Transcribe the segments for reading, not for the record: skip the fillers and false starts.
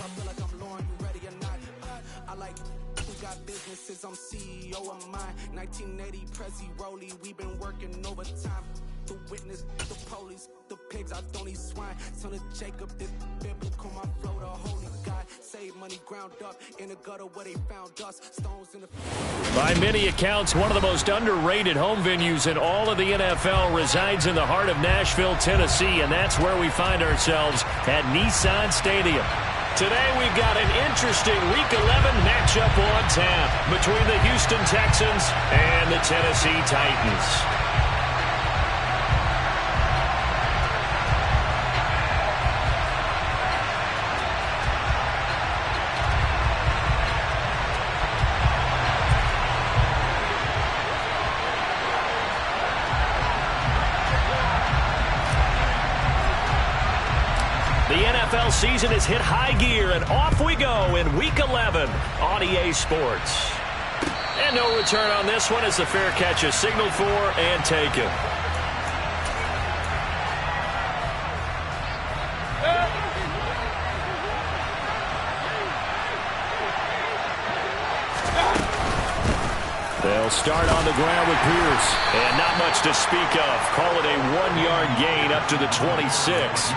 I feel like I'm Lauren, you ready or not? I like who got businesses, I'm CEO of mine. 1980 Prezi Rolly, we been working overtime. The witness, the police, the pigs, I don't eat swine. Son of Jacob, this biblical, my flow, the holy God. Save money ground up in the gutter where they found us. Stones in the... By many accounts, one of the most underrated home venues in all of the NFL resides in the heart of Nashville, Tennessee, and that's where we find ourselves at Nissan Stadium. Today we've got an interesting Week 11 matchup on tap between the Houston Texans and the Tennessee Titans. The NFL season has hit high gear, and off we go in Week 11 on EA Sports. And no return on this one as the fair catch is signaled for and taken. They'll start on the ground with Pierce. And not much to speak of. Call it a 1-yard gain up to the 26.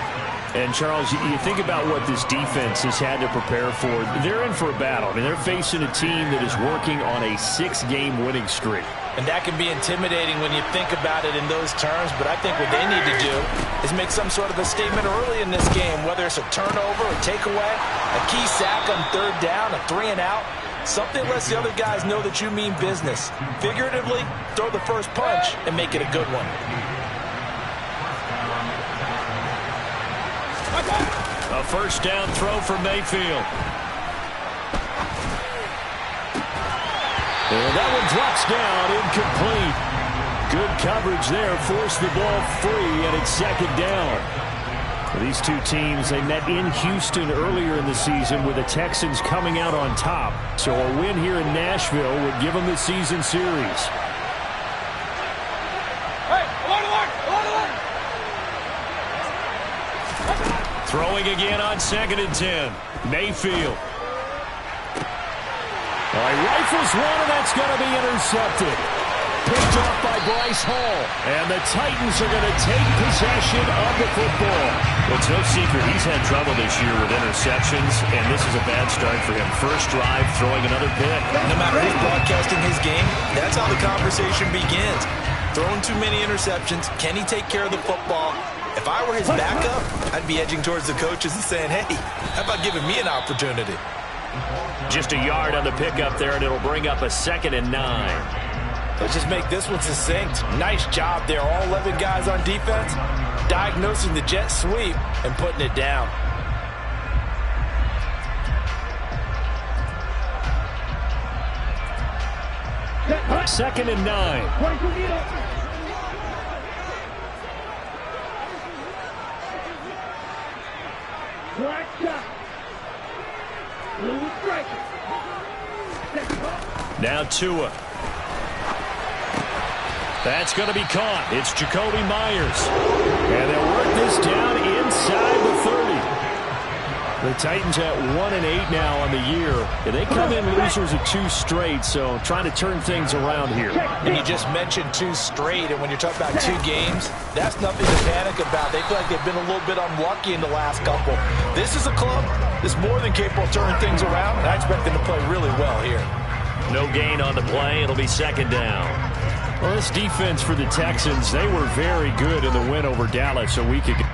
And, Charles, you think about what this defense has had to prepare for. They're in for a battle. I mean, they're facing a team that is working on a 6-game winning streak. And that can be intimidating when you think about it in those terms. But I think what they need to do is make some sort of a statement early in this game, whether it's a turnover, a takeaway, a key sack on third down, a 3-and-out. Something lets the other guys know that you mean business. Figuratively, throw the first punch and make it a good one. A first down throw for Mayfield. And that one drops down, incomplete. Good coverage there, forced the ball free, and it's second down. These two teams, they met in Houston earlier in the season with the Texans coming out on top. So a win here in Nashville would give them the season series. Throwing again on 2nd and 10. Mayfield. Well, he rifles one, and that's going to be intercepted. Picked off by Bryce Hall. And the Titans are going to take possession of the football. Well, it's no secret he's had trouble this year with interceptions, and this is a bad start for him. First drive, throwing another pick. No matter who's broadcasting his game, that's how the conversation begins. Throwing too many interceptions. Can he take care of the football? If I were his backup, I'd be edging towards the coaches and saying, hey, how about giving me an opportunity? Just a yard on the pickup there, and it'll bring up a 2nd and 9. Let's just make this one succinct. Nice job there, all 11 guys on defense, diagnosing the jet sweep and putting it down. Second and 9. Now Tua. That's going to be caught. It's Jacoby Myers. And they'll work this down inside the 30. The Titans at 1-8 now on the year. And they come in losers of 2 straight, so trying to turn things around here. And you just mentioned 2 straight, and when you're talking about 2 games, that's nothing to panic about. They feel like they've been a little bit unlucky in the last couple. This is a club that's more than capable of turning things around, and I expect them to play really well here. No gain on the play. It'll be 2nd down. Well, this defense for the Texans, they were very good in the win over Dallas a week ago.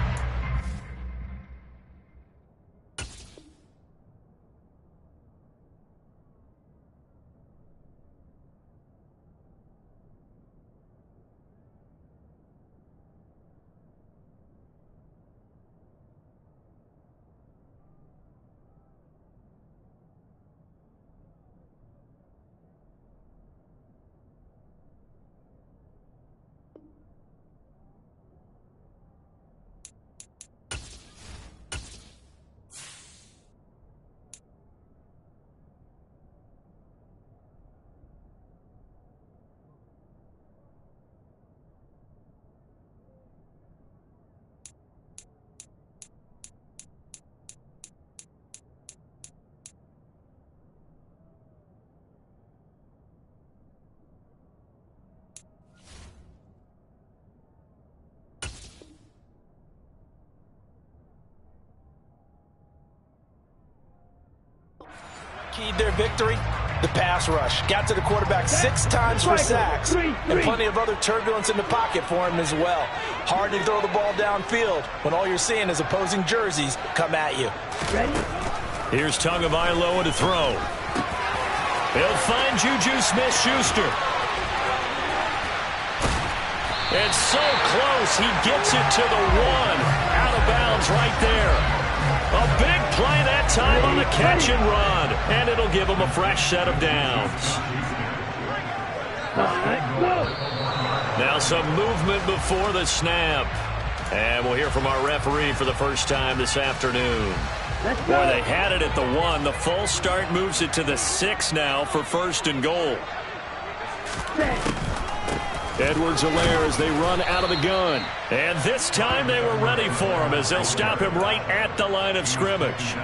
Keyed their victory, the pass rush. Got to the quarterback 6 times for sacks, and plenty of other turbulence in the pocket for him as well. Hard to throw the ball downfield when all you're seeing is opposing jerseys come at you. Here's Tagovailoa to throw. He'll find Juju Smith-Schuster. It's so close, he gets it to the 1. Out of bounds right there. A big play that time on the catch and run. And it'll give him a fresh set of downs. Now some movement before the snap. And we'll hear from our referee for the first time this afternoon. Boy, they had it at the 1. The false start moves it to the 6 now for 1st and goal. Edwards-Helaire as they run out of the gun. And this time they were ready for him as they'll stop him right at the line of scrimmage.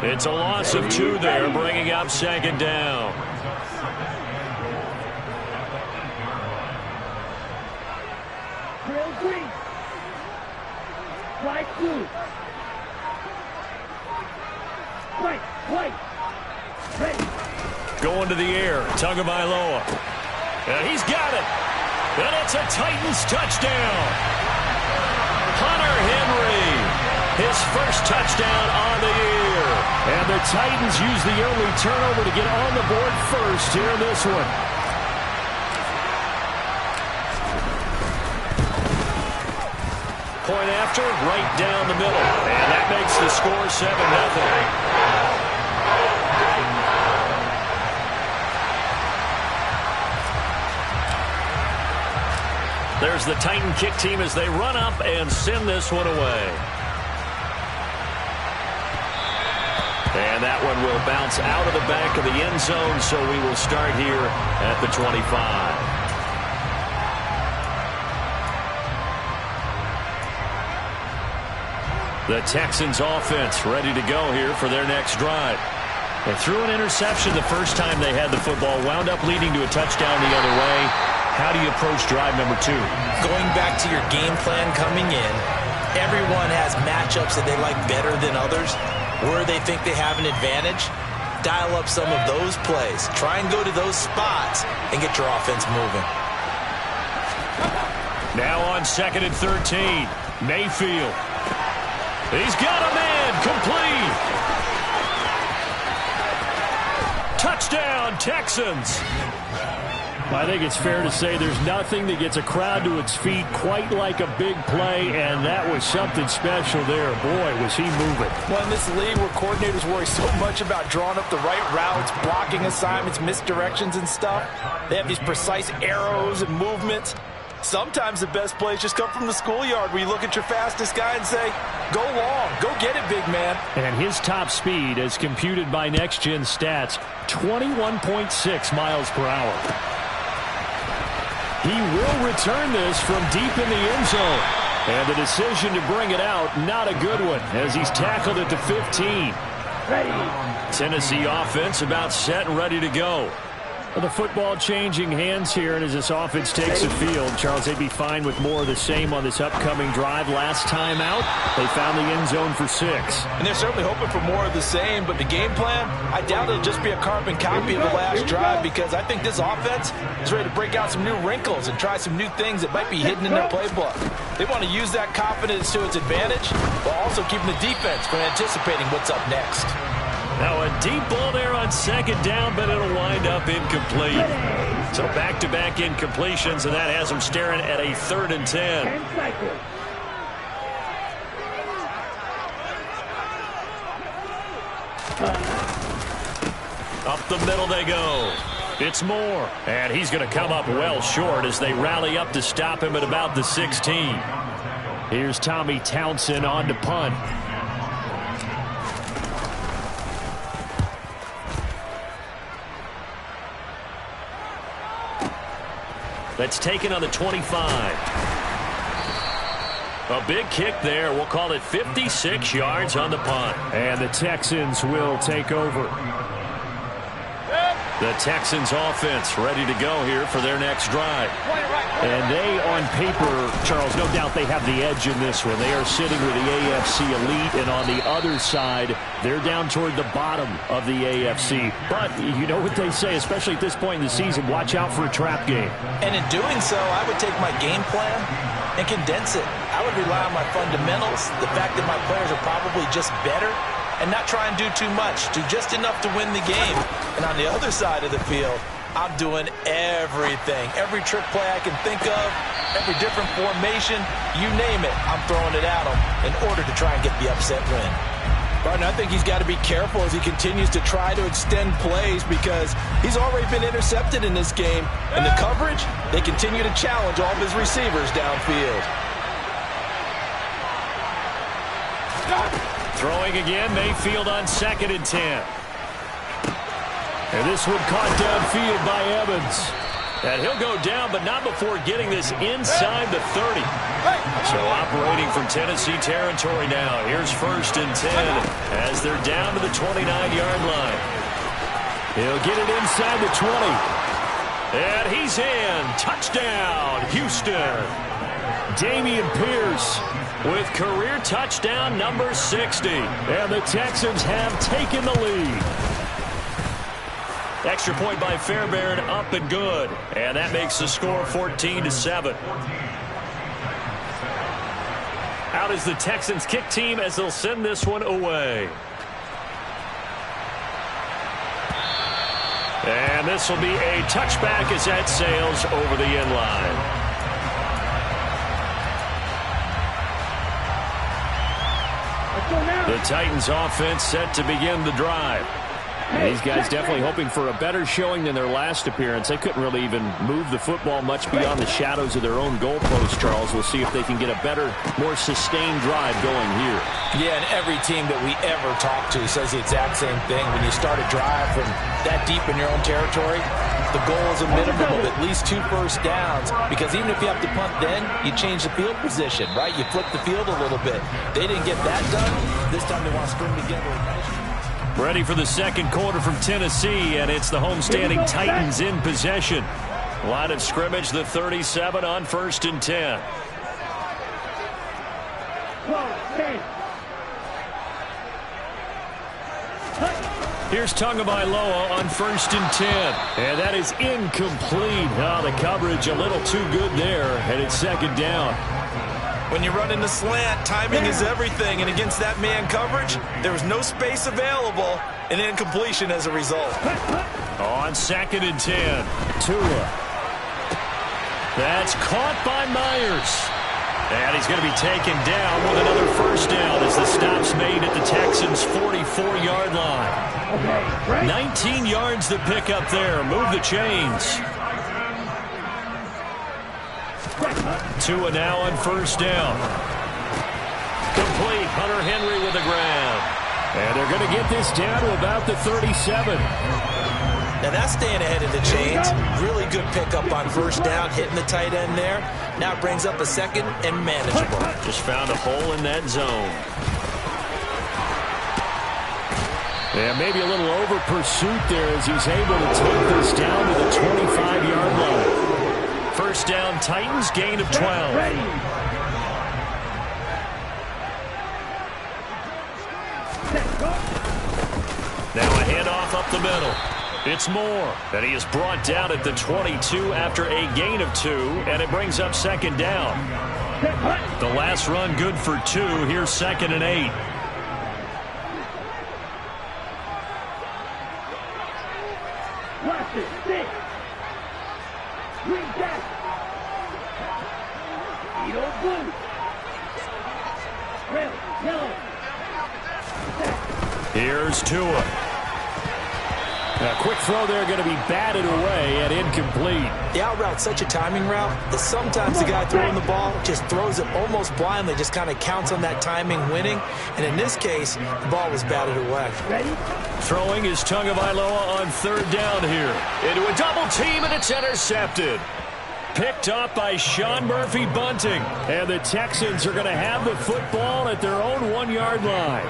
It's a loss of 2 there, bringing up 2nd down. Going to the air, Tagovailoa. And he's got it. And it's a Titans touchdown. Hunter Henry, his first touchdown on the year. And the Titans use the early turnover to get on the board first here in this one. Point after, right down the middle. And that makes the score 7-0. There's the Titan kick team as they run up and send this one away. And that one will bounce out of the back of the end zone, so we will start here at the 25. The Texans offense ready to go here for their next drive. They threw an interception the first time they had the football, wound up leading to a touchdown the other way. How do you approach drive number 2? Going back to your game plan coming in, everyone has matchups that they like better than others. Where they think they have an advantage, dial up some of those plays. Try and go to those spots and get your offense moving. Now on 2nd and 13, Mayfield. He's got a man, complete. Touchdown, Texans. I think it's fair to say there's nothing that gets a crowd to its feet quite like a big play, and that was something special there. Boy, was he moving. Well, in this league where coordinators worry so much about drawing up the right routes, blocking assignments, misdirections and stuff, they have these precise arrows and movements. Sometimes the best plays just come from the schoolyard where you look at your fastest guy and say, go long, go get it, big man. And his top speed, as computed by Next Gen Stats, 21.6 miles per hour. He will return this from deep in the end zone. And the decision to bring it out, not a good one, as he's tackled at the 15. Tennessee offense about set and ready to go. Well, the football changing hands here, and as this offense takes the field, Charles, they'd be fine with more of the same on this upcoming drive. Last time out, they found the end zone for 6. And they're certainly hoping for more of the same, but the game plan, I doubt it'll just be a carbon copy of the last drive, because I think this offense is ready to break out some new wrinkles and try some new things that might be hidden in their playbook. They want to use that confidence to its advantage, while also keeping the defense from anticipating what's up next. Now a deep ball there on 2nd down, but it'll wind up incomplete. So back-to-back incompletions, and that has them staring at a 3rd and 10. Up the middle they go. It's Moore, and he's going to come up well short as they rally up to stop him at about the 16. Here's Tommy Townsend on to punt. That's taken on the 25. A big kick there. We'll call it 56 yards on the punt. And the Texans will take over. The Texans offense ready to go here for their next drive. And they, on paper, Charles, no doubt they have the edge in this one. They are sitting with the AFC elite, and on the other side, they're down toward the bottom of the AFC. But you know what they say, especially at this point in the season, watch out for a trap game. And in doing so, I would take my game plan and condense it. I would rely on my fundamentals, the fact that my players are probably just better, and not try and do too much, do just enough to win the game. And on the other side of the field, I'm doing everything. Every trick play I can think of, every different formation, you name it, I'm throwing it at him in order to try and get the upset win. Barton, I think he's got to be careful as he continues to try to extend plays because he's already been intercepted in this game. And the coverage, they continue to challenge all of his receivers downfield. Throwing again, Mayfield on 2nd and 10. And this one caught downfield by Evans. And he'll go down, but not before getting this inside the 30. So operating from Tennessee territory now. Here's 1st and 10 as they're down to the 29-yard line. He'll get it inside the 20. And he's in. Touchdown, Houston. Dameon Pierce with career touchdown number 60. And the Texans have taken the lead. Extra point by Fairbairn, up and good. And that makes the score 14-7. Out is the Texans kick team as they'll send this one away. And this will be a touchback as that sails over the end line. The Titans offense set to begin the drive. And these guys definitely hoping for a better showing than their last appearance. They couldn't really even move the football much beyond the shadows of their own goalpost, Charles. We'll see if they can get a better, more sustained drive going here. Yeah, and every team that we ever talk to says the exact same thing. When you start a drive from that deep in your own territory, the goal is a minimum of at least 2 first downs, because even if you have to punt then, you change the field position, right? You flip the field a little bit. They didn't get that done. This time they want to string together a nice. Ready for the second quarter from Tennessee, and it's the homestanding Titans in possession. Line of scrimmage, the 37 on 1st and 10. Here's Tagovailoa on 1st and 10. And that is incomplete. Oh, the coverage a little too good there, and it's 2nd down. When you run in the slant, timing is everything. And against that man coverage, there was no space available, and incompletion as a result. On 2nd and 10. Tua. That's caught by Myers. And he's going to be taken down with another 1st down as the stop's made at the Texans' 44-yard line. 19 yards the pick up there. Move the chains. Tua now on 1st down. Complete. Hunter Henry with the grab. And they're going to get this down to about the 37. Now that's staying ahead of the chains. Really good pickup on 1st down, hitting the tight end there. Now it brings up a 2nd and manageable. Just found a hole in that zone. And maybe a little over pursuit there as he's able to take this down to the 25-yard line. 1st down, Titans, gain of 12. Now a handoff up the middle. It's Moore, and he is brought down at the 22 after a gain of 2, and it brings up 2nd down. The last run good for 2. Here's 2nd and 8. Here's Tua. A quick throw there going to be batted away and incomplete. The out route's such a timing route that sometimes the guy throwing the ball just throws it almost blindly, just kind of counts on that timing winning. And in this case, the ball was batted away. Throwing is Tagovailoa on 3rd down here. Into a double team, and it's intercepted. Picked up by Sean Murphy Bunting. And the Texans are going to have the football at their own 1-yard line.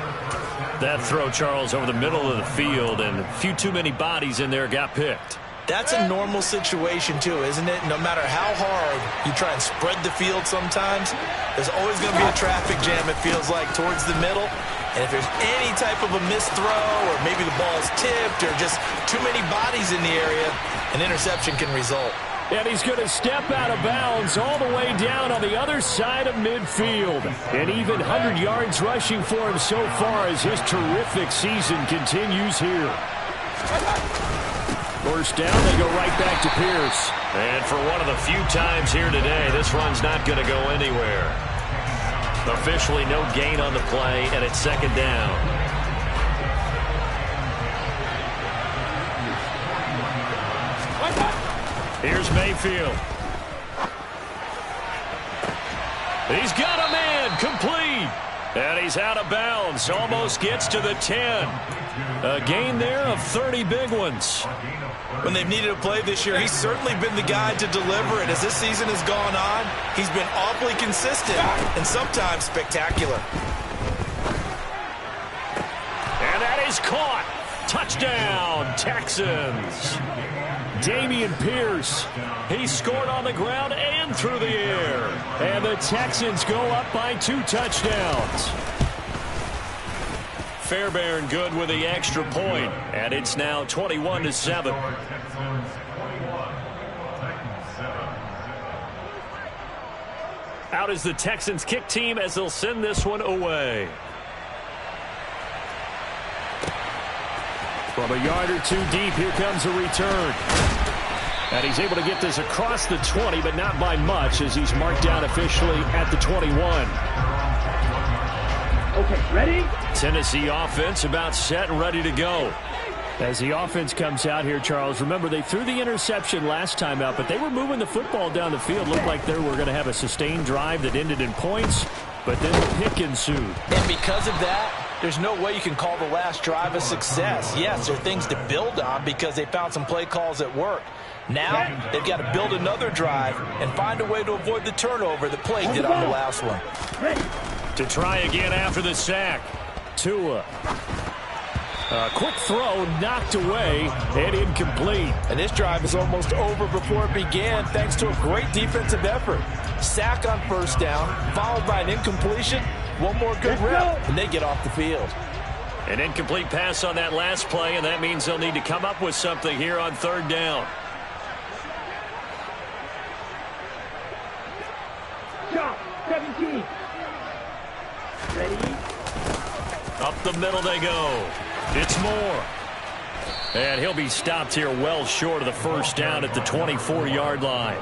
That throw, Charles, over the middle of the field, and a few too many bodies in there got picked. That's a normal situation, too, isn't it? No matter how hard you try and spread the field sometimes, there's always going to be a traffic jam, it feels like, towards the middle. And if there's any type of a missed throw or maybe the ball's tipped or just too many bodies in the area, an interception can result. And he's going to step out of bounds all the way down on the other side of midfield. An even 100 yards rushing for him so far as his terrific season continues here. First down, they go right back to Pierce. And for one of the few times here today, this run's not going to go anywhere. Officially no gain on the play, and it's second down. Here's Mayfield. He's got a man, complete. And he's out of bounds, almost gets to the 10. A gain there of 30 big ones. When they've needed a play this year, he's certainly been the guy to deliver it. As this season has gone on, he's been awfully consistent and sometimes spectacular. And that is caught. Touchdown, Texans. Dameon Pierce, he scored on the ground and through the air. And the Texans go up by 2 touchdowns. Fairbairn good with the extra point, and it's now 21-7. Out is the Texans kick team as they'll send this one away. From a yard or 2 deep, here comes a return. And he's able to get this across the 20, but not by much as he's marked down officially at the 21. Okay, ready? Tennessee offense about set and ready to go. As the offense comes out here, Charles, remember they threw the interception last time out, but they were moving the football down the field. Looked like they were going to have a sustained drive that ended in points, but then the pick ensued. And because of that, there's no way you can call the last drive a success. Yes, there are things to build on because they found some play calls that work. Now they've got to build another drive and find a way to avoid the turnover that plagued it on the last one. To try again after the sack. Tua. A quick throw knocked away and incomplete. And this drive is almost over before it began thanks to a great defensive effort. Sack on first down, followed by an incompletion. One more good rep, and they get off the field. An incomplete pass on that last play, and that means they'll need to come up with something here on third down. Shot, 17. Ready? Up the middle they go. It's Moore. And he'll be stopped here well short of the first down at the 24-yard line.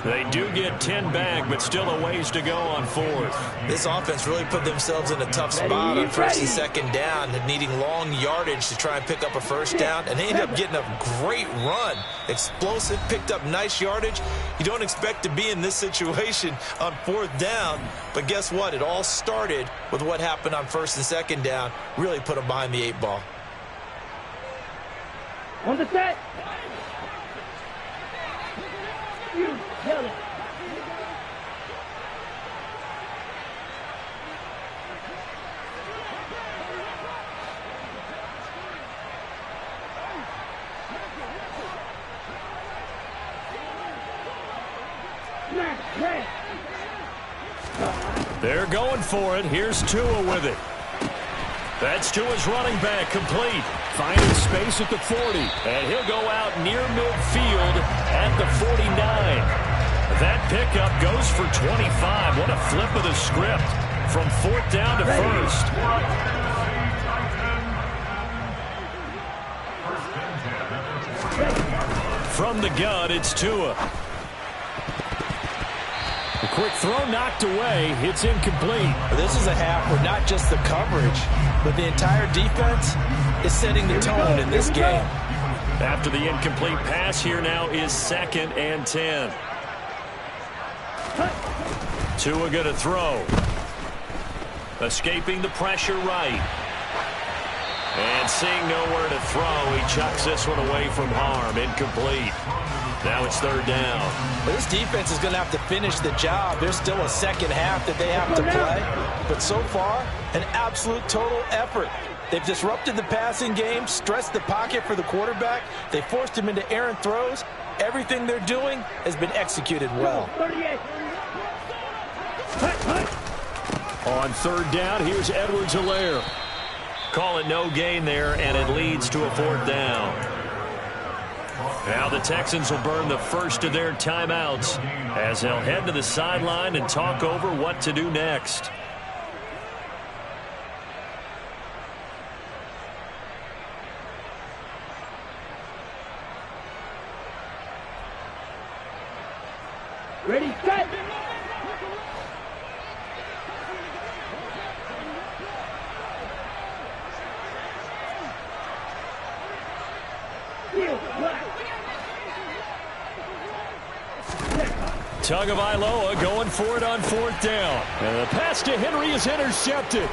They do get 10 back, but still a ways to go on fourth. This offense really put themselves in a tough spot on first and second down, needing long yardage to try and pick up a first down, and they ended up getting a great run. Explosive, picked up nice yardage. You don't expect to be in this situation on fourth down, but guess what? It all started with what happened on first and second down. Really put them behind the 8 ball. On the set. You tell it. They're going for it. Here's Tua with it. That's Tua's running back, complete. Finding space at the 40. And he'll go out near midfield at the 49. That pickup goes for 25. What a flip of the script from fourth down to first. From the gun, it's Tua. A quick throw knocked away. It's incomplete. This is a half where not just the coverage, but the entire defense is setting the tone in this game. After the incomplete pass, here now is 2nd and 10. Tua going to throw. Escaping the pressure right. And seeing nowhere to throw, he chucks this one away from harm. Incomplete. Now it's third down. But this defense is going to have to finish the job. There's still a second half that they have to play. But so far, an absolute total effort. They've disrupted the passing game, stressed the pocket for the quarterback. They forced him into errant throws. Everything they're doing has been executed well. 38. On third down, here's Edwards-Helaire. Call it no gain there, and it leads to a fourth down. Now the Texans will burn the first of their timeouts as they'll head to the sideline and talk over what to do next. Ready, set. Tagovailoa going for it on fourth down. And the pass to Henry is intercepted.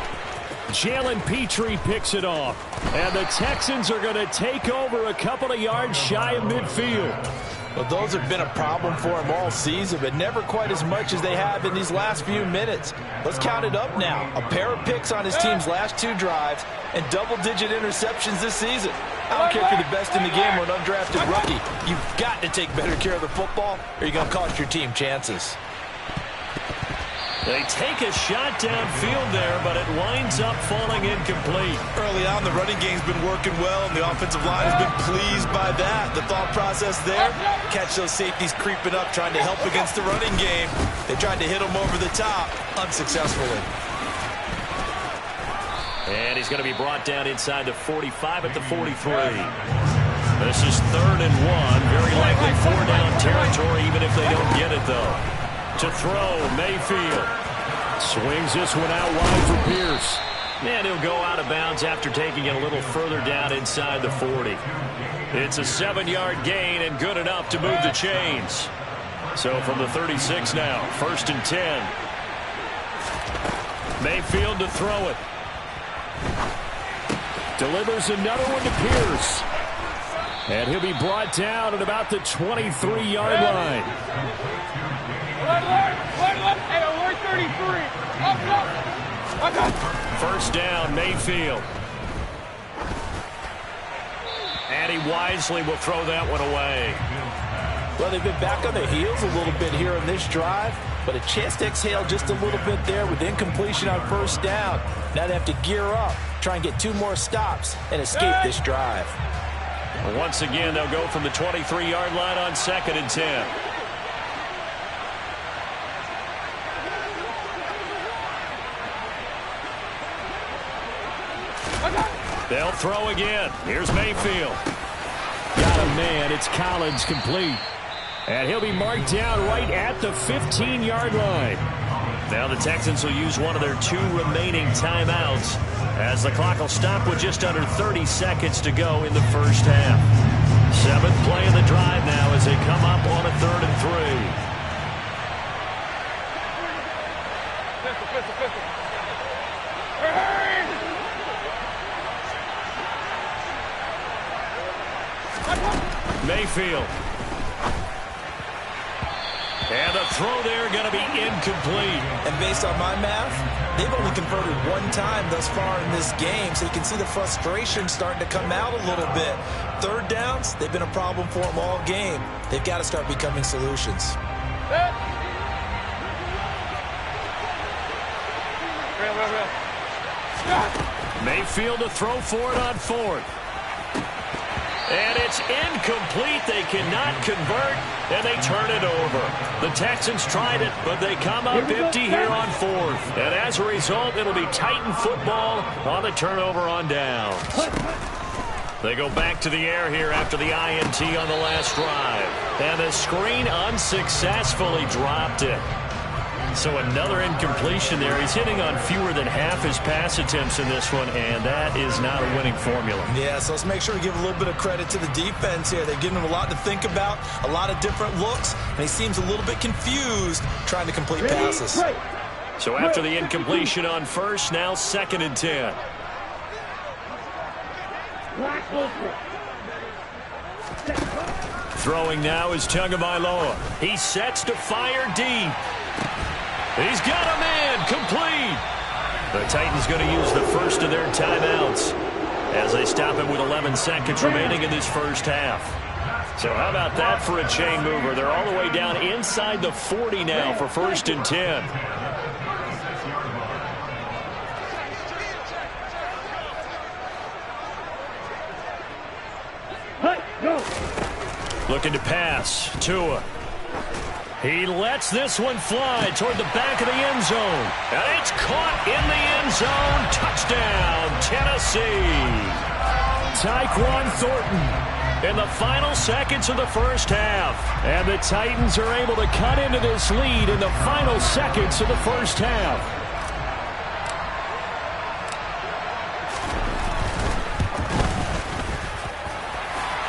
Jalen Petrie picks it off. And the Texans are going to take over a couple of yards shy of midfield. Well, those have been a problem for him all season, but never quite as much as they have in these last few minutes. Let's count it up now. A pair of picks on his team's last 2 drives and double-digit interceptions this season. I don't care if you're the best in the game or an undrafted rookie. You've got to take better care of the football or you're going to cost your team chances. They take a shot downfield there, but it winds up falling incomplete. Early on, the running game's been working well, and the offensive line has been pleased by that. The thought process there, catch those safeties creeping up, trying to help against the running game. They tried to hit them over the top, unsuccessfully. And he's going to be brought down inside the 45 at the 43. This is 3rd and 1. Very likely 4-down territory, even if they don't get it, though. To throw, Mayfield. Swings this one out wide for Pierce. And he'll go out of bounds after taking it a little further down inside the 40. It's a 7-yard gain and good enough to move the chains. So from the 36 now, 1st and 10. Mayfield to throw it. Delivers another one to Pierce. And he'll be brought down at about the 23-yard line. First down, Mayfield. And he wisely will throw that one away. Well, they've been back on their heels a little bit here in this drive, but a chance to exhale just a little bit there with incompletion on first down. Now they have to gear up, try and get 2 more stops, and escape this drive. Once again, they'll go from the 23-yard line on 2nd and 10. They'll throw again. Here's Mayfield. Got a man. It's Collins complete. And he'll be marked down right at the 15-yard line. Now the Texans will use one of their 2 remaining timeouts as the clock will stop with just under 30 seconds to go in the first half. 7th play of the drive now as they come up on a 3rd and 3. Mayfield. And the throw there going to be incomplete. And based on my math, they've only converted 1 time thus far in this game, so you can see the frustration starting to come out a little bit. 3rd downs, they've been a problem for them all game. They've got to start becoming solutions. Mayfield to throw for it on 4th. And it's incomplete. They cannot convert, and they turn it over. The Texans tried it, but they come up empty here on 4th. And as a result, it'll be Titan football on the turnover on downs. They go back to the air here after the INT on the last drive. And the screen unsuccessfully dropped it. So another incompletion there. He's hitting on fewer than half his pass attempts in this one, and that is not a winning formula. Yeah, so let's make sure we give a little bit of credit to the defense here. They've given him a lot to think about, a lot of different looks, and he seems a little bit confused trying to complete passes. So after the incompletion on 1st, now 2nd and 10. Throwing now is Tagovailoa. He sets to fire deep. He's got a man complete. The Titans going to use the first of their timeouts as they stop it with 11 seconds remaining in this first half. So how about that for a chain mover? They're all the way down inside the 40 now for 1st and 10. Looking to pass. Tua. He lets this one fly toward the back of the end zone. And it's caught in the end zone. Touchdown, Tennessee. Tyquan Thornton in the final seconds of the first half. And the Titans are able to cut into this lead in the final seconds of the first half.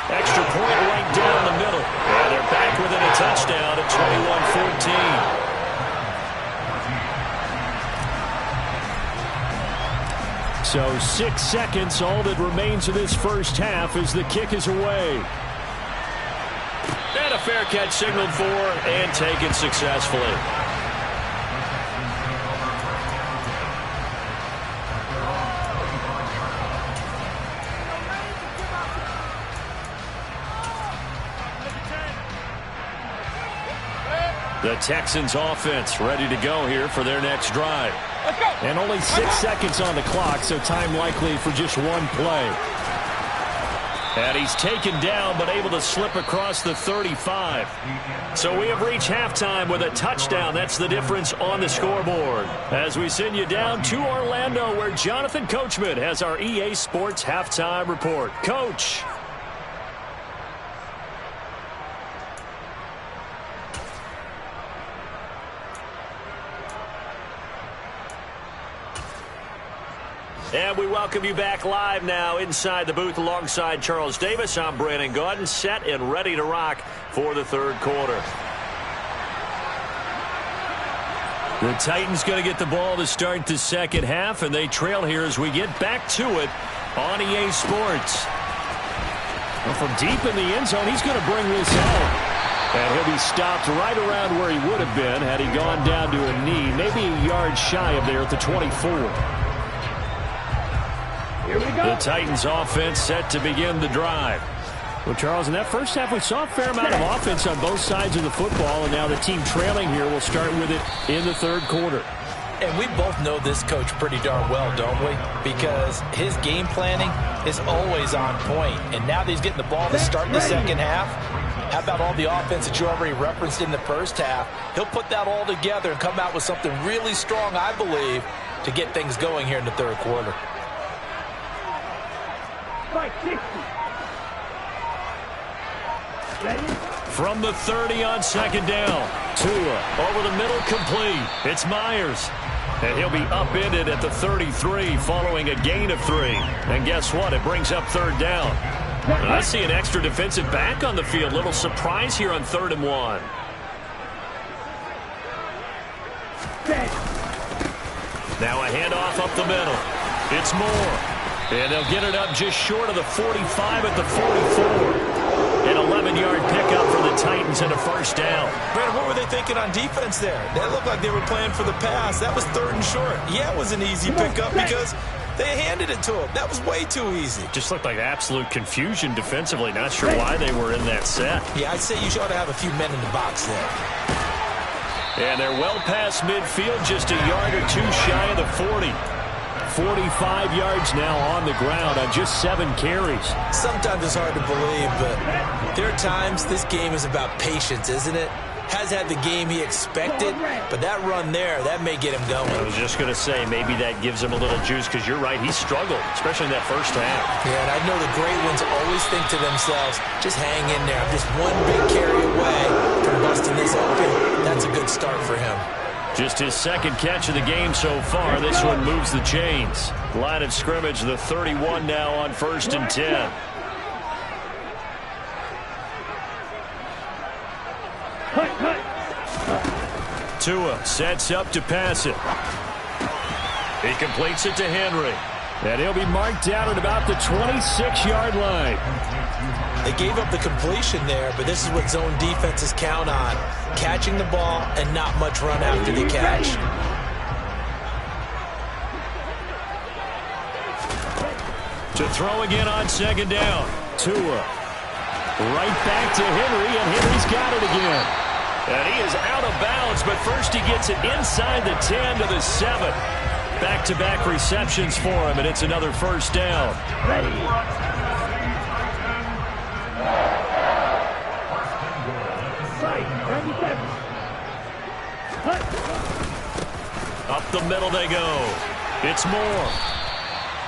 Extra point right down the middle. And they're back within a touchdown at 21-14. So 6 seconds, all that remains of this first half as the kick is away. And a fair catch signaled for and taken successfully. The Texans offense ready to go here for their next drive. And only 6 seconds on the clock, so time likely for just one play. And he's taken down, but able to slip across the 35. So we have reached halftime with a touchdown. That's the difference on the scoreboard. As we send you down to Orlando, where Jonathan Coachman has our EA Sports halftime report. Coach. And we welcome you back live now inside the booth alongside Charles Davis. I'm Brandon Gaudin, set and ready to rock for the third quarter. The Titans going to get the ball to start the second half, and they trail here as we get back to it on EA Sports. Well, from deep in the end zone, he's going to bring this out. And he'll be stopped right around where he would have been had he gone down to a knee, maybe a yard shy of there at the 24. The Titans offense set to begin the drive. Well, Charles, in that first half, we saw a fair amount of offense on both sides of the football, and now the team trailing here will start with it in the third quarter. And we both know this coach pretty darn well, don't we? Because his game planning is always on point. And now that he's getting the ball to start the second half, how about all the offense that you already referenced in the first half? He'll put that all together and come out with something really strong, I believe, to get things going here in the third quarter. From the 30 on second down. Tua over the middle, complete. It's Myers. And he'll be upended at the 33 following a gain of 3. And guess what? It brings up third down. I see an extra defensive back on the field. Little surprise here on 3rd and 1. Now a handoff up the middle. It's Moore. And they'll get it up just short of the 45 at the 44. An 11-yard pickup for the Titans and a first down. Brandon, what were they thinking on defense there? That looked like they were playing for the pass. That was 3rd and short. Yeah, it was an easy pickup because they handed it to him. That was way too easy. Just looked like absolute confusion defensively. Not sure why they were in that set. Yeah, I'd say you ought to have a few men in the box there. And they're well past midfield, just a yard or two shy of the 40. 45 yards now on the ground on just 7 carries. Sometimes it's hard to believe, but there are times this game is about patience, isn't it? Has had the game he expected, but that run there, that may get him going. I was just going to say, maybe that gives him a little juice, because you're right, he struggled, especially in that first half. Yeah, and I know the great ones always think to themselves, just hang in there. I'm just one big carry away from busting this open. That's a good start for him. Just his second catch of the game so far. This one moves the chains. Line of scrimmage, the 31 now on 1st and 10. Tua sets up to pass it. He completes it to Henry. And he'll be marked down at about the 26-yard line. They gave up the completion there, but this is what zone defenses count on. Catching the ball and not much run after the catch. To throw again on second down. Tua. Right back to Henry, and Henry's got it again. And he is out of bounds, but first he gets it inside the 10 to the 7. Back-to-back receptions for him, and it's another first down. Ready. Right, 97. Up the middle they go. It's Moore.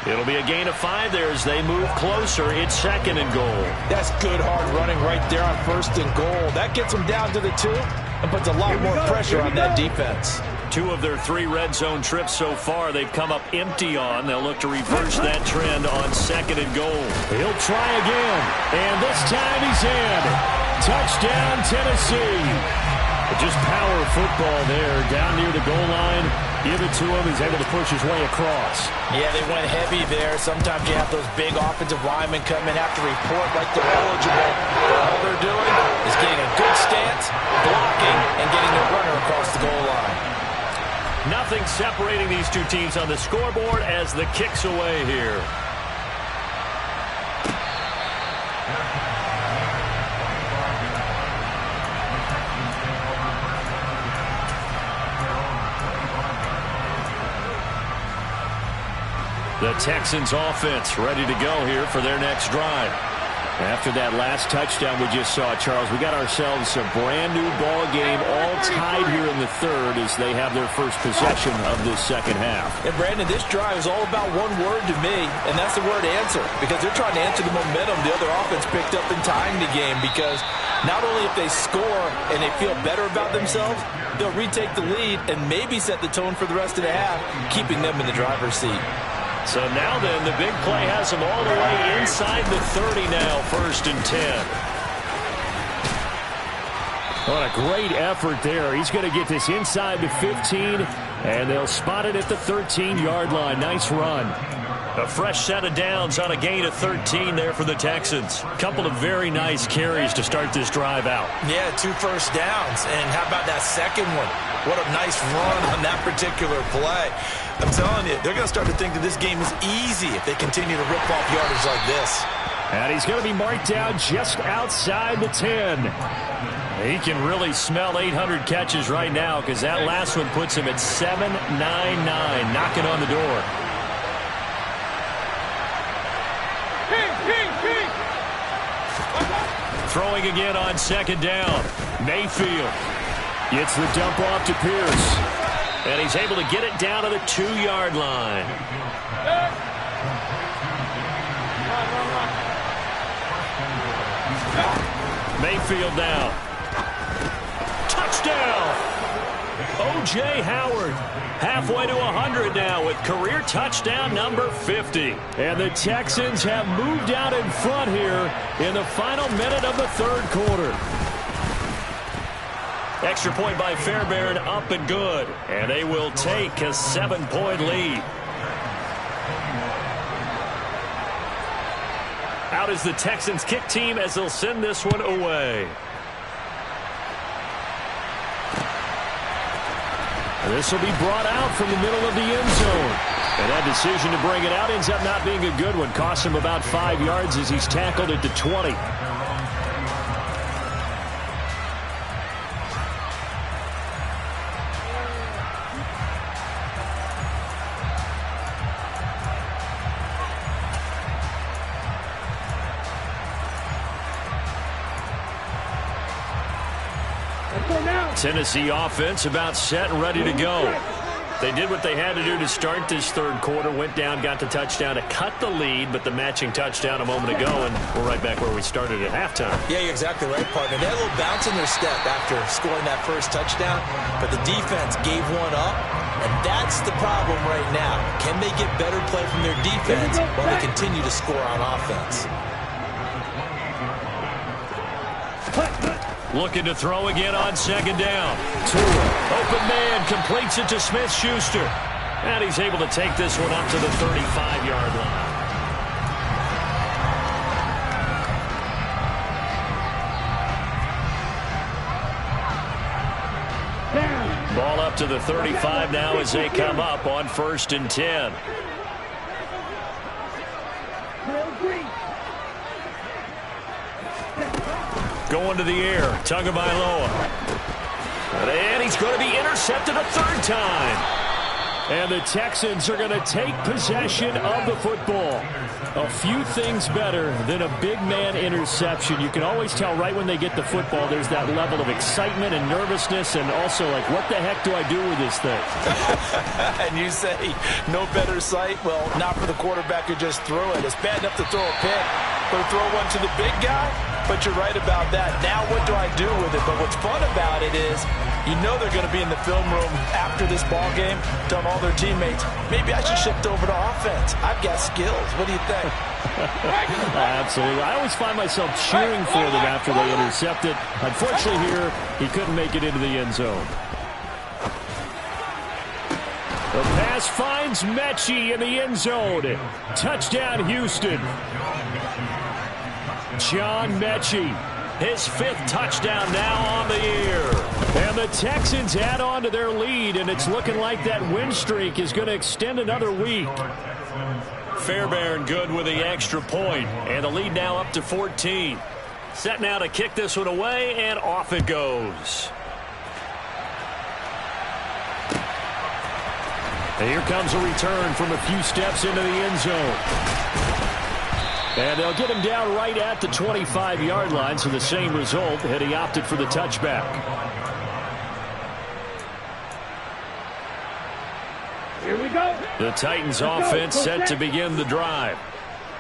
It'll be a gain of 5 there as they move closer. It's second and goal. That's good hard running right there on first and goal. That gets them down to the 2 and puts a lot more pressure on that defense. 2 of their 3 red zone trips so far they've come up empty on. They'll look to reverse that trend on second and goal. He'll try again, and this time he's in. Touchdown, Tennessee. Just power football there down near the goal line. Give it to him. He's able to push his way across. Yeah, they went heavy there. Sometimes you have those big offensive linemen come in, have to report like they're eligible. But all they're doing is getting a good stance, blocking, and getting their runner across the goal line. Nothing separating these two teams on the scoreboard as the kick's away here. The Texans offense ready to go here for their next drive. After that last touchdown we just saw, Charles, we got ourselves a brand new ball game all tied here in the third as they have their first possession of this second half. And Brandon, this drive is all about one word to me, and that's the word answer, because they're trying to answer the momentum the other offense picked up in tying the game, because not only if they score and they feel better about themselves, they'll retake the lead and maybe set the tone for the rest of the half, keeping them in the driver's seat. So now then, the big play has him all the way inside the 30 now, first and 10. What a great effort there. He's going to get this inside the 15, and they'll spot it at the 13-yard line. Nice run. A fresh set of downs on a gain of 13 there for the Texans. Couple of very nice carries to start this drive out. Yeah, 2 first downs. And how about that second one? What a nice run on that particular play. I'm telling you, they're going to start to think that this game is easy if they continue to rip off yardage like this. And he's going to be marked down just outside the 10. He can really smell 800 catches right now because that last one puts him at 799, knocking on the door. Throwing again on second down. Mayfield gets the dump off to Pierce. And he's able to get it down to the 2-yard line. Mayfield now. Touchdown! O.J. Howard halfway to 100 now with career touchdown number 50. And the Texans have moved out in front here in the final minute of the third quarter. Extra point by Fairbairn, up and good. And they will take a 7-point lead. Out is the Texans kick team as they'll send this one away. This will be brought out from the middle of the end zone. And that decision to bring it out ends up not being a good one. Costs him about 5 yards as he's tackled at the 20. Tennessee offense about set and ready to go. They did what they had to do to start this third quarter. Went down, got the touchdown to cut the lead, but the matching touchdown a moment ago, and we're right back where we started at halftime. Yeah, you're exactly right, partner. They had a little bounce in their step after scoring that first touchdown, but the defense gave one up, and that's the problem right now. Can they get better play from their defense while they continue to score on offense? Looking to throw again on second down. Open man completes it to Smith-Schuster. And he's able to take this one up to the 35-yard line. Ball up to the 35 now as they come up on 1st and 10. Going to the air. Tagovailoa. And he's going to be intercepted a third time. And the Texans are going to take possession of the football. A few things better than a big man interception. You can always tell right when they get the football, there's that level of excitement and nervousness, and also like, what the heck do I do with this thing? And you say, no better sight? Well, not for the quarterback who just threw it. It's bad enough to throw a pick, but to throw one to the big guy? But you're right about that. Now what do I do with it? But what's fun about it is, you know they're going to be in the film room after this ball game, telling all their teammates, maybe I should shift over to offense. I've got skills. What do you think? Absolutely. I always find myself cheering for them after they intercept it. Unfortunately here, he couldn't make it into the end zone. The pass finds Mechie in the end zone. Touchdown, Houston. John Mechie, his 5th touchdown now on the year. And the Texans add on to their lead, and it's looking like that win streak is going to extend another week. Fairbairn good with the extra point, and the lead now up to 14. Set now to kick this one away, and off it goes. And here comes a return from a few steps into the end zone. And they'll get him down right at the 25-yard line, so the same result had he opted for the touchback. Here we go. The Titans offense set to begin the drive.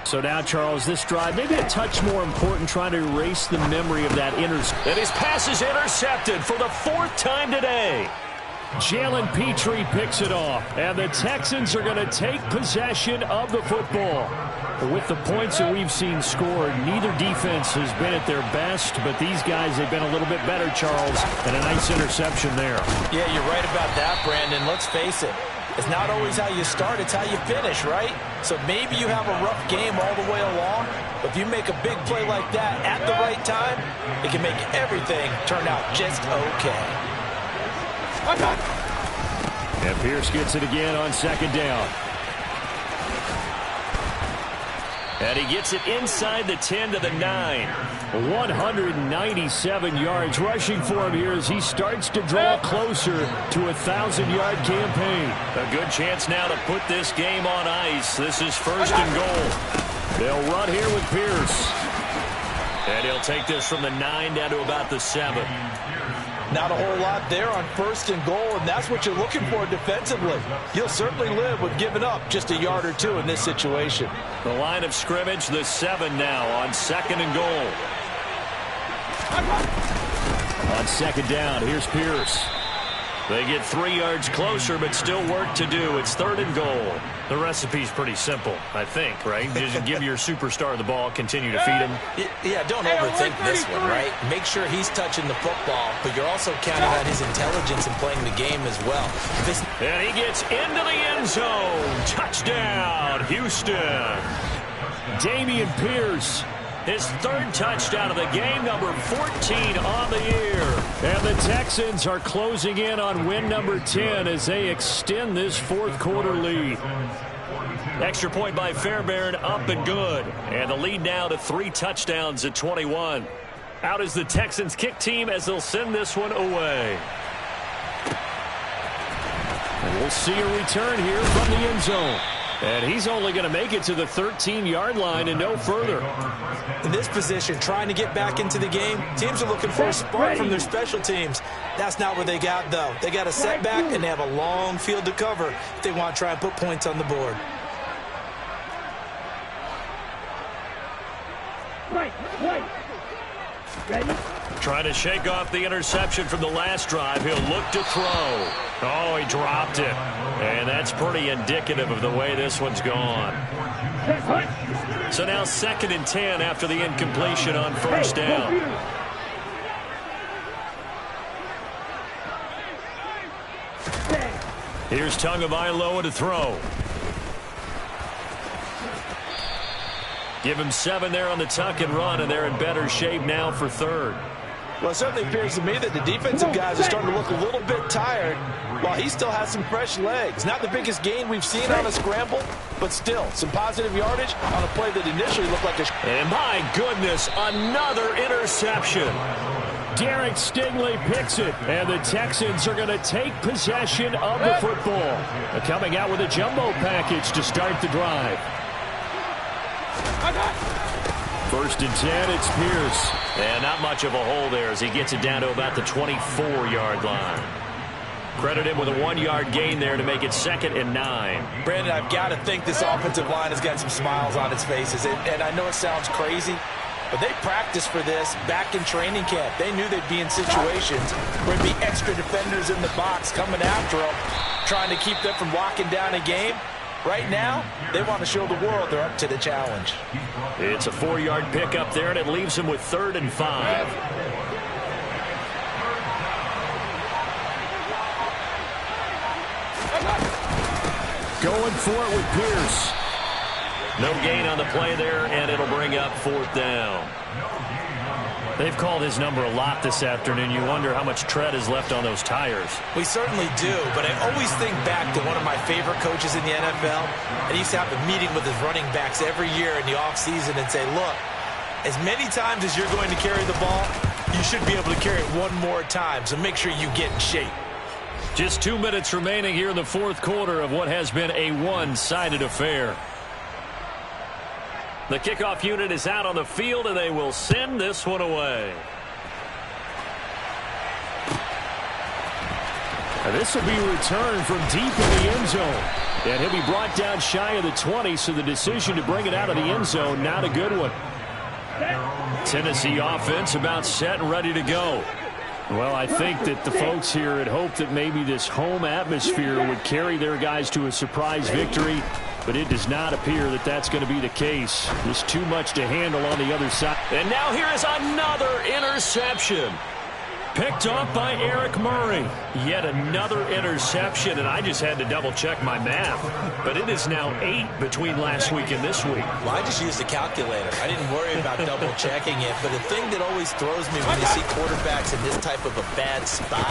So now, Charles, this drive maybe a touch more important, trying to erase the memory of that interception. And his pass is intercepted for the 4th time today. Jalen Petrie picks it off, and the Texans are going to take possession of the football. With the points that we've seen scored, neither defense has been at their best, but these guys have been a little bit better, Charles, and a nice interception there. Yeah, you're right about that, Brandon. Let's face it. It's not always how you start, it's how you finish, right? So maybe you have a rough game all the way along, but if you make a big play like that at the right time, it can make everything turn out just okay. And Pierce gets it again on 2nd down. And he gets it inside the 10 to the 9. 197 yards rushing for him here as he starts to draw closer to a 1,000-yard campaign. A good chance now to put this game on ice. This is 1st and goal. They'll run here with Pierce. And he'll take this from the 9 down to about the 7. Not a whole lot there on 1st and goal, and that's what you're looking for defensively. You'll certainly live with giving up just a yard or two in this situation. The line of scrimmage, the 7 now on 2nd and goal. On 2nd down, here's Pierce. They get 3 yards closer, but still work to do. It's 3rd and goal. The recipe's pretty simple, I think, right? Just give your superstar the ball, continue to feed him. Yeah, don't overthink this one, right? Make sure he's touching the football, but you're also counting on his intelligence in playing the game as well. And he gets into the end zone. Touchdown, Houston. Dameon Pierce. His 3rd touchdown of the game, number 14 on the year. And the Texans are closing in on win number 10 as they extend this 4th quarter lead. Extra point by Fairbairn, up and good. And the lead now to 3 touchdowns at 21. Out is the Texans kick team as they'll send this one away. And we'll see a return here from the end zone. And he's only going to make it to the 13-yard line and no further. In this position, trying to get back into the game, teams are looking for a spark from their special teams. That's not what they got, though. They got a setback, and they have a long field to cover if they want to try and put points on the board. Ready? Trying to shake off the interception from the last drive. He'll look to throw. Oh, he dropped it. And that's pretty indicative of the way this one's gone. So now 2nd and 10 after the incompletion on 1st down. Here's Tagovailoa to throw. Give him 7 there on the tuck and run, and they're in better shape now for 3rd. Well, it certainly appears to me that the defensive guys are starting to look a little bit tired while he still has some fresh legs. Not the biggest gain we've seen on a scramble, but still some positive yardage on a play that initially looked like a... And my goodness, another interception. Derek Stingley picks it, and the Texans are going to take possession of the football. They're coming out with a jumbo package to start the drive. 1st and 10, it's Pierce. And not much of a hole there as he gets it down to about the 24-yard line. Credit him with a 1-yard gain there to make it 2nd and 9. Brandon, I've got to think this offensive line has got some smiles on its faces. And I know it sounds crazy, but they practiced for this back in training camp. They knew they'd be in situations where there'd be extra defenders in the box coming after them, trying to keep them from locking down a game. Right now, they want to show the world they're up to the challenge. It's a 4-yard pickup there, and it leaves him with 3rd and 5. Going for it with Pierce. No gain on the play there, and it'll bring up 4th down. They've called his number a lot this afternoon. You wonder how much tread is left on those tires. We certainly do, but I always think back to one of my favorite coaches in the NFL. And he used to have a meeting with his running backs every year in the offseason and say, look, as many times as you're going to carry the ball, you should be able to carry it one more time, so make sure you get in shape. Just 2 minutes remaining here in the 4th quarter of what has been a one-sided affair. The kickoff unit is out on the field, and they will send this one away. And this will be returned from deep in the end zone. And he'll be brought down shy of the 20, so the decision to bring it out of the end zone, not a good one. Tennessee offense about set and ready to go. Well, I think that the folks here had hoped that maybe this home atmosphere would carry their guys to a surprise victory, but it does not appear that that's going to be the case. There's too much to handle on the other side. And now here is another interception. Picked off by Eric Murray. Yet another interception, and I just had to double-check my math. But it is now 8 between last week and this week. Well, I just used a calculator. I didn't worry about double-checking it. But the thing that always throws me when you see quarterbacks in this type of a bad spot,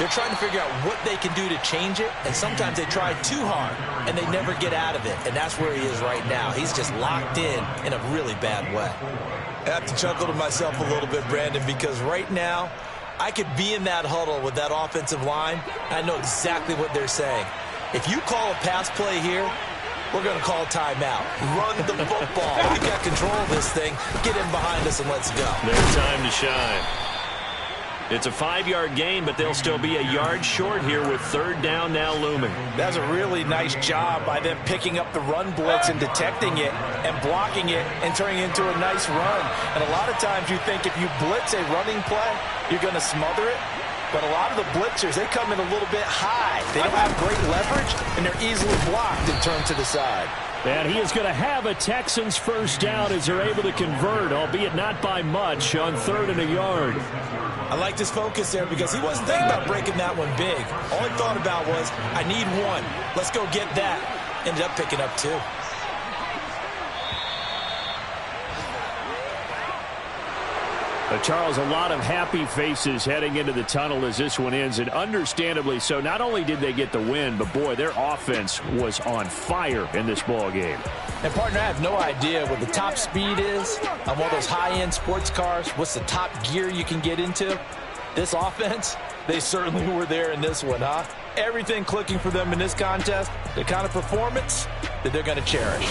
they're trying to figure out what they can do to change it, and sometimes they try too hard, and they never get out of it. And that's where he is right now. He's just locked in a really bad way. I have to chuckle to myself a little bit, Brandon, because right now, I could be in that huddle with that offensive line. I know exactly what they're saying. If you call a pass play here, we're going to call timeout. Run the football. We got control of this thing. Get in behind us and let's go. Their time to shine. It's a 5-yard gain, but they'll still be a yard short here with 3rd down now looming. That's a really nice job by them picking up the run blitz and detecting it and blocking it and turning it into a nice run. And a lot of times you think if you blitz a running play, you're going to smother it. But a lot of the blitzers, they come in a little bit high. They don't have great leverage, and they're easily blocked and turned to the side. And he is going to have a Texans 1st down as they're able to convert, albeit not by much, on 3rd and a yard. I liked his focus there because he wasn't thinking about breaking that one big. All he thought about was, I need one. Let's go get that. Ended up picking up 2. Charles, a lot of happy faces heading into the tunnel as this one ends, and understandably so. Not only did they get the win, but boy, their offense was on fire in this ball game. And partner, I have no idea what the top speed is on one of those high-end sports cars. What's the top gear you can get into? This offense, they certainly were there in this one, huh? Everything clicking for them in this contest, the kind of performance that they're going to cherish.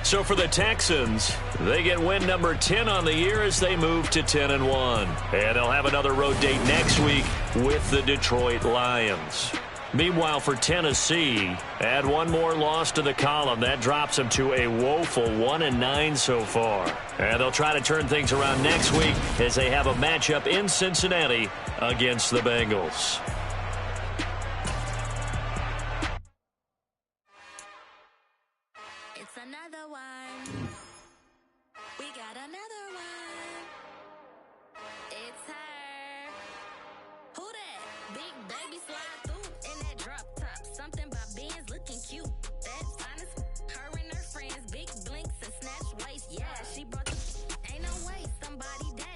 So for the Texans, they get win number 10 on the year as they move to 10-1. And they'll have another road date next week with the Detroit Lions. Meanwhile, for Tennessee, add one more loss to the column. That drops them to a woeful 1-9 so far. And they'll try to turn things around next week as they have a matchup in Cincinnati against the Bengals. It's another one. We got another one. It's her. Who that? Big baby slide through in that drop top. Something about Benz looking cute. That finest. Her and her friends, big blinks and snatch waist. Yeah, she brought the. Ain't no way somebody down.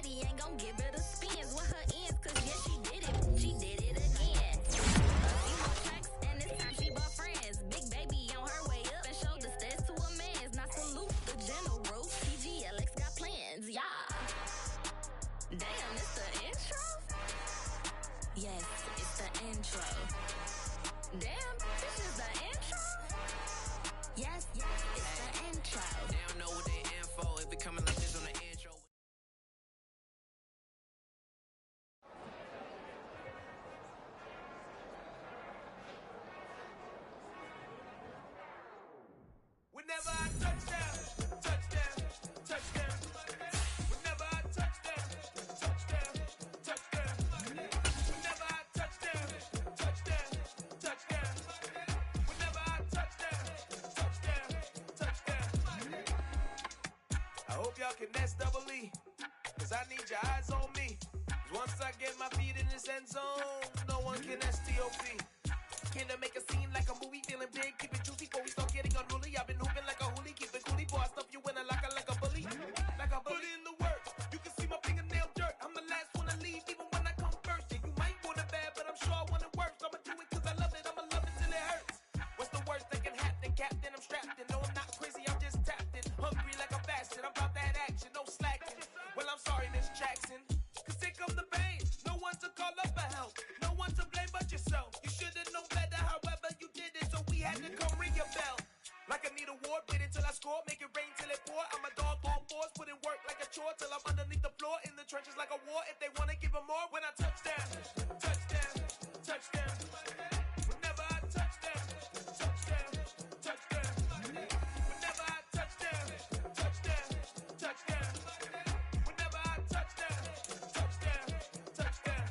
y'all can nest double E. Cause I need your eyes on me. Cause once I get my feet in this end zone, no one can STOP. Can I make a scene like a movie? Feeling big, keep it juicy before we start getting unruly. I've been hooping like a hoolie, keep it coolie. Boy, I stuff you in a locker like a bully. Like a bully. Put in the work, you can see my fingernail dirt. I'm the last one to leave, even when I come first. Yeah, you might want it bad, but I'm sure I want it worse. I'ma do it cause I love it, I'ma love it till it hurts. What's the worst that can happen? Captain, I'm strapped in. No, I'm not crazy, I'm just tapped in. Hungry like I'm fasting, I'm about that action, no slacking. Well, I'm sorry, Miss Jackson. Cause here come the pain. No one to call up for help. No one to blame but yourself. You should've known better, however you did it, so we had to come ring your bell. Like I need a award, wait until I score, make it rain till it pour. I'm a dog on fours, put in work like a chore till I'm underneath the floor, in the trenches like a war. If they wanna give them more, when I touch down, touchdown, touchdown. Whenever I touch down, touchdown, touchdown. Whenever I touch down, touchdown, touchdown. Whenever I touch down, touchdown, touchdown.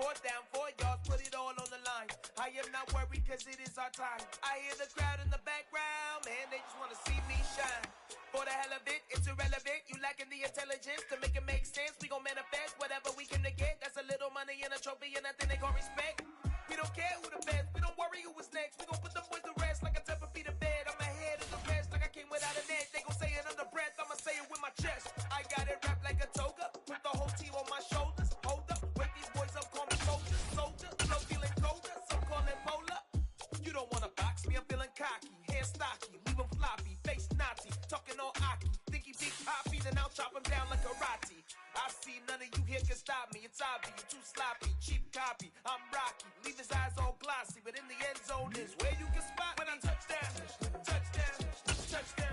4th down, 4 yards, put it all on the line. I am not worried cause it is our time. I hear the crowd in the background, man, they just wanna see me shine. For the hell of it, it's irrelevant. You lacking the intelligence to make it make sense. We gon' manifest whatever we can to get. That's a little money and a trophy and nothing they call respect. We don't care who the best, we don't worry who was next. We gon' put the boys to rest like a temper feet in bed. I'm ahead of the rest like I came without a net. They gon' say it under breath, I'ma say it with my chest. I got it wrapped like a toga, put the whole team on my shoulders. Hold up, wake these boys up, call me soldier, soldier. Flow feeling colder, some call it polar. You don't wanna box me, I'm feeling cocky. Hair stocky, leave him floppy, face naughty. Talking all aki, think he big poppy, then I'll chop him down like karate. I see none of you here can stop me. It's obvious, you too sloppy, cheap copy. I'm Rocky, leave his eyes all glossy, but in the end zone is where you can spot when I touch down, touchdown, touchdown.